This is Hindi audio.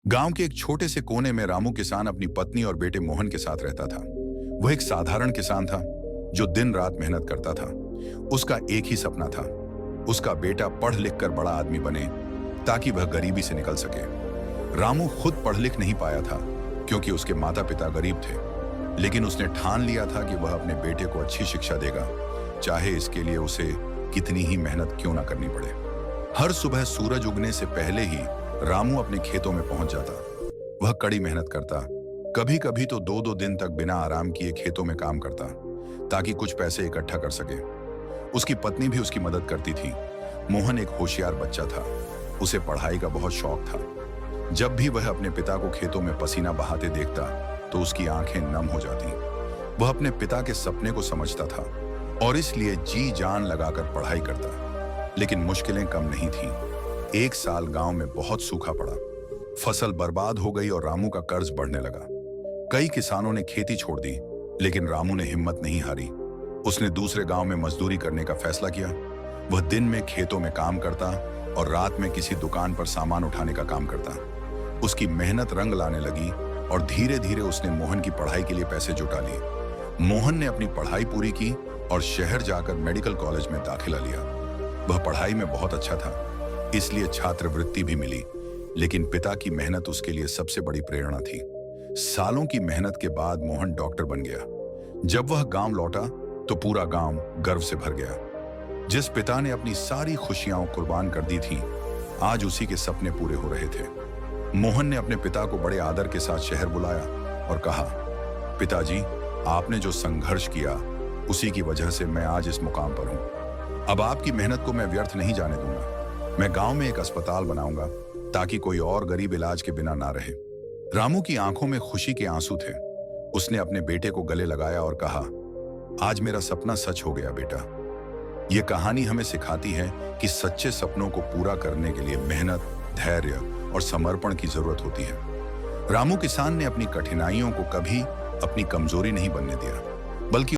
गांव के एक छोटे से कोने में रामू किसान अपनी पत्नी और बेटे मोहन के साथ रहता था। वह एक साधारण किसान था जो दिन रात मेहनत करता था। उसका एक ही सपना था, उसका बेटा पढ़ लिख कर बड़ा आदमी बने ताकि वह गरीबी से निकल सके। रामू खुद पढ़ लिख नहीं पाया था क्योंकि उसके माता पिता गरीब थे, लेकिन उसने ठान लिया था कि वह अपने बेटे को अच्छी शिक्षा देगा, चाहे इसके लिए उसे कितनी ही मेहनत क्यों ना करनी पड़े। हर सुबह सूरज उगने से पहले ही रामू अपने खेतों में पहुंच जाता। वह कड़ी मेहनत करता, कभी कभी तो 2-2 दिन तक बिना आराम किए खेतों में काम करता ताकि कुछ पैसे इकट्ठा कर सके। उसकी पत्नी भी उसकी मदद करती थी। मोहन एक होशियार बच्चा था, उसे पढ़ाई का बहुत शौक था। जब भी वह अपने पिता को खेतों में पसीना बहाते देखता तो उसकी आंखें नम हो जाती। वह अपने पिता के सपने को समझता था और इसलिए जी जान लगाकर पढ़ाई करता। लेकिन मुश्किलें कम नहीं थीं। एक साल गांव में बहुत सूखा पड़ा, फसल बर्बाद हो गई और रामू का कर्ज बढ़ने लगा। कई किसानों ने खेती छोड़ दी, लेकिन रामू ने हिम्मत नहीं हारी। उसने दूसरे गांव में मजदूरी करने का फैसला किया। वह दिन में खेतों में काम करता और रात में किसी दुकान पर सामान उठाने का काम करता। उसकी मेहनत रंग लाने लगी और धीरे धीरे उसने मोहन की पढ़ाई के लिए पैसे जुटा लिए। मोहन ने अपनी पढ़ाई पूरी की और शहर जाकर मेडिकल कॉलेज में दाखिला लिया। वह पढ़ाई में बहुत अच्छा था, इसलिए छात्रवृत्ति भी मिली, लेकिन पिता की मेहनत उसके लिए सबसे बड़ी प्रेरणा थी। सालों की मेहनत के बाद मोहन डॉक्टर बन गया। जब वह गांव लौटा तो पूरा गांव गर्व से भर गया। जिस पिता ने अपनी सारी खुशियां कुर्बान कर दी थी, आज उसी के सपने पूरे हो रहे थे। मोहन ने अपने पिता को बड़े आदर के साथ शहर बुलाया और कहा, पिताजी, आपने जो संघर्ष किया उसी की वजह से मैं आज इस मुकाम पर हूं। अब आपकी मेहनत को मैं व्यर्थ नहीं जाने दूंगा। मैं गांव में एक अस्पताल बनाऊंगा ताकि कोई और गरीब इलाज के बिना ना रहे। रामू की आंखों में खुशी के आंसू थे। उसने अपने बेटे को गले लगाया और कहा, आज मेरा सपना सच हो गया बेटा। यह कहानी हमें सिखाती है कि सच्चे सपनों को पूरा करने के लिए मेहनत, धैर्य और समर्पण की जरूरत होती है। रामू किसान ने अपनी कठिनाइयों को कभी अपनी कमजोरी नहीं बनने दिया, बल्कि